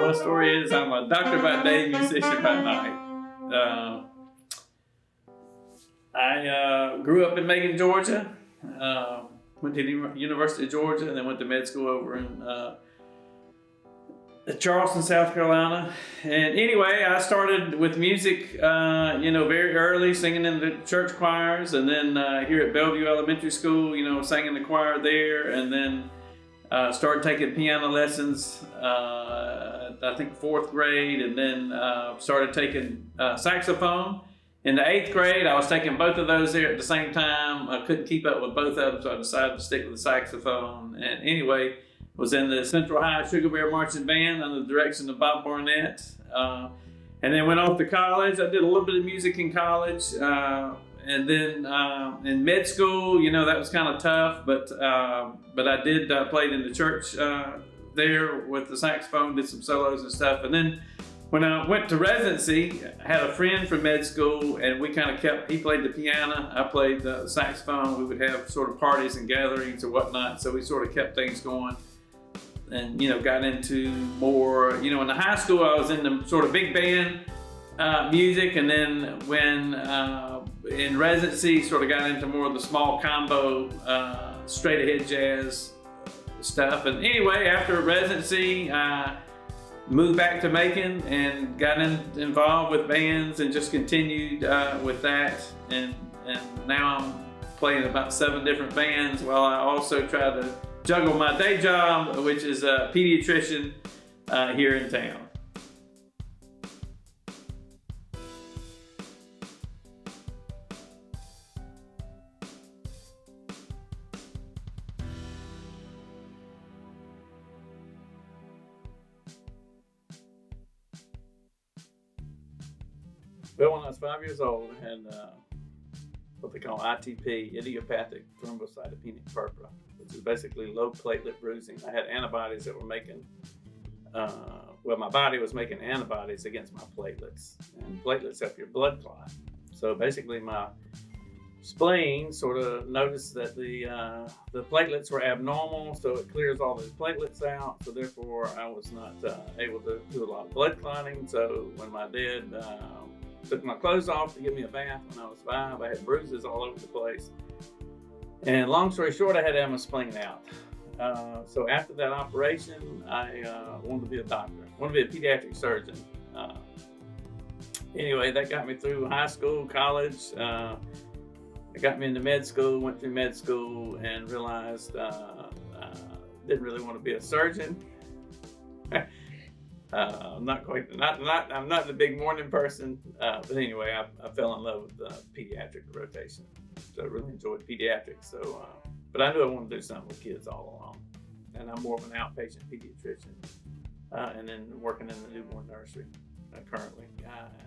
my story is I'm a doctor by day, musician by night. I grew up in Macon, Georgia. Went to the University of Georgia, and then went to med school over in Charleston, South Carolina. And anyway, I started with music, very early, singing in the church choirs, and then here at Bellevue Elementary School, sang in the choir there, and then started taking piano lessons, I think 4th grade, and then started taking saxophone. In the 8th grade, I was taking both of those there at the same time. I couldn't keep up with both of them, so I decided to stick with the saxophone. And anyway, was in the Central High Sugar Bear Marching Band under the direction of Bob Barnett. And then went off to college. I did a little bit of music in college. And then in med school, that was kind of tough, but I did played in the church there with the saxophone, did some solos and stuff. And then when I went to residency, I had a friend from med school, and we kind of he played the piano, I played the saxophone. We would have sort of parties and gatherings or whatnot, so we sort of kept things going. And, got into more, in the high school, I was in the sort of big band music, and then when in residency, sort of got into more of the small combo, straight ahead jazz stuff. And anyway, after residency, I moved back to Macon and got involved with bands and just continued with that. And now I'm playing about 7 different bands while I also try to juggle my day job, which is a pediatrician here in town. Well, when I was 5 years old, I had what they call ITP, idiopathic thrombocytopenic purpura, which is basically low platelet bruising. I had antibodies that were making, my body was making antibodies against my platelets, and platelets help your blood clot. So basically my spleen sort of noticed that the platelets were abnormal, so it clears all those platelets out. So therefore I was not able to do a lot of blood clotting. So when my dad took my clothes off to give me a bath when I was 5, I had bruises all over the place. And long story short, I had to have my spleen out. So after that operation, I wanted to be a doctor. I wanted to be a pediatric surgeon. Anyway, that got me through high school, college. It got me into med school, went through med school, and realized I didn't really want to be a surgeon. I'm not the big morning person, but anyway, I fell in love with pediatric rotation. So I really enjoyed pediatrics. So, but I knew I wanted to do something with kids all along, and I'm more of an outpatient pediatrician, and then working in the newborn nursery currently.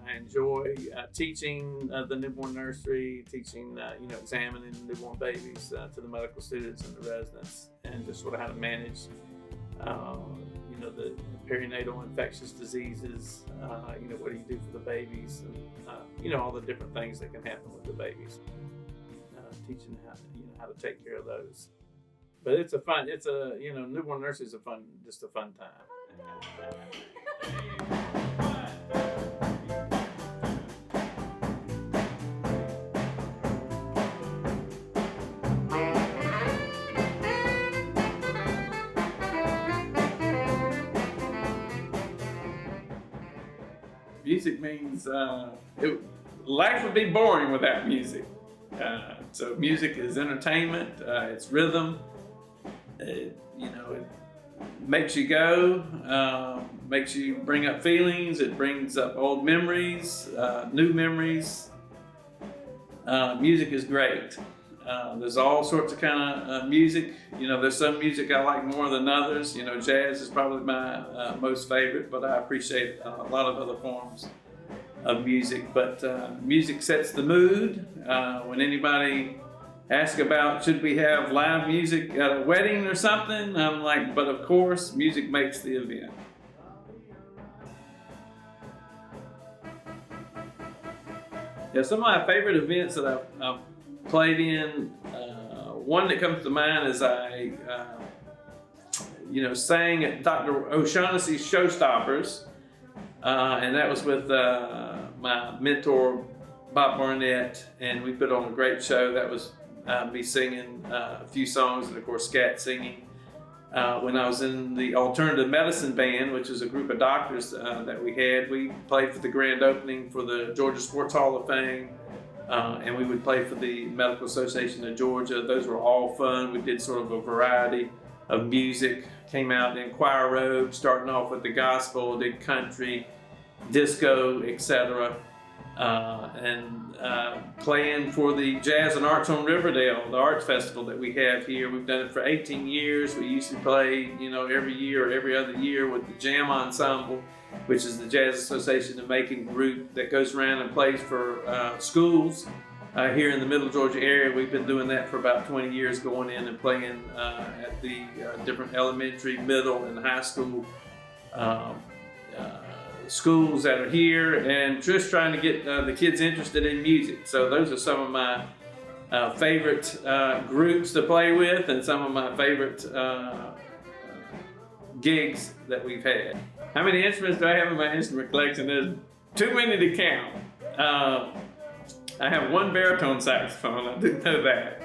I enjoy teaching the newborn nursery, teaching examining newborn babies to the medical students and the residents, and just sort of how to manage the perinatal infectious diseases, what do you do for the babies, and all the different things that can happen with the babies. Teaching how to take care of those. But newborn nursery is just a fun time. Music means life would be boring without music. So music is entertainment. It's rhythm. It makes you go. Makes you bring up feelings. It brings up old memories, new memories. Music is great. There's all sorts of kind of music. There's some music I like more than others. Jazz is probably my most favorite, but I appreciate a lot of other forms of music. But music sets the mood. When anybody asks about should we have live music at a wedding or something, I'm like, but of course, music makes the event. Yeah, some of my favorite events that I've played in, one that comes to mind is I sang at Dr. O'Shaughnessy's Showstoppers, and that was with my mentor Bob Barnett, and we put on a great show. That was me singing a few songs, and of course scat singing. When I was in the Alternative Medicine Band, which is a group of doctors that we had, we played for the grand opening for the Georgia Sports Hall of Fame, and we would play for the Medical Association of Georgia. Those were all fun. We did sort of a variety of music, came out in choir robes, starting off with the gospel, did country, disco, etc. And playing for the Jazz and Arts on Riverdale, the arts festival that we have here. We've done it for 18 years. We used to play, every year or every other year with the Jam Ensemble, which is the Jazz Association of Macon group that goes around and plays for schools here in the Middle Georgia area. We've been doing that for about 20 years, going in and playing at the different elementary, middle, and high school schools that are here, and just trying to get the kids interested in music. So those are some of my favorite groups to play with, and some of my favorite gigs that we've had. How many instruments do I have in my instrument collection? There's too many to count. I have one baritone saxophone, I didn't know that.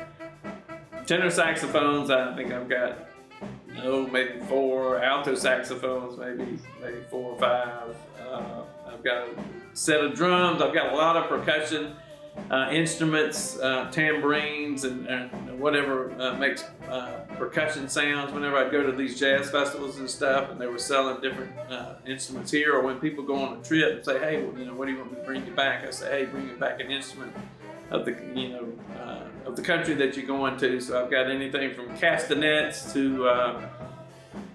Tenor saxophones, I think I've got maybe 4. Alto saxophones, maybe 4 or 5. I've got a set of drums. I've got a lot of percussion instruments, tambourines, and whatever makes percussion sounds. Whenever I go to these jazz festivals and stuff, and they were selling different instruments here, or when people go on a trip and say, "Hey, what do you want me to bring you back?" I say, "Hey, bring me back an instrument of the of the country that you're going to." So I've got anything from castanets to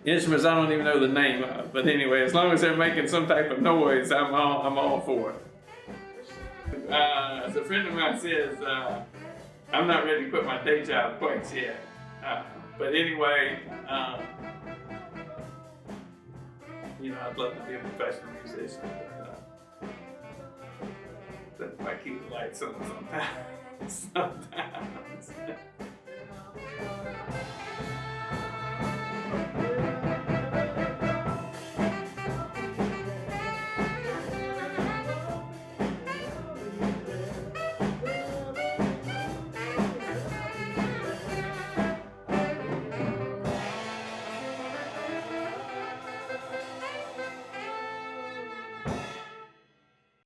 instruments I don't even know the name of. But anyway, as long as they're making some type of noise, I'm all for it. As a friend of mine says, I'm not ready to quit my day job quite yet. But anyway, I'd love to be a professional musician. But I keep the lights on sometimes.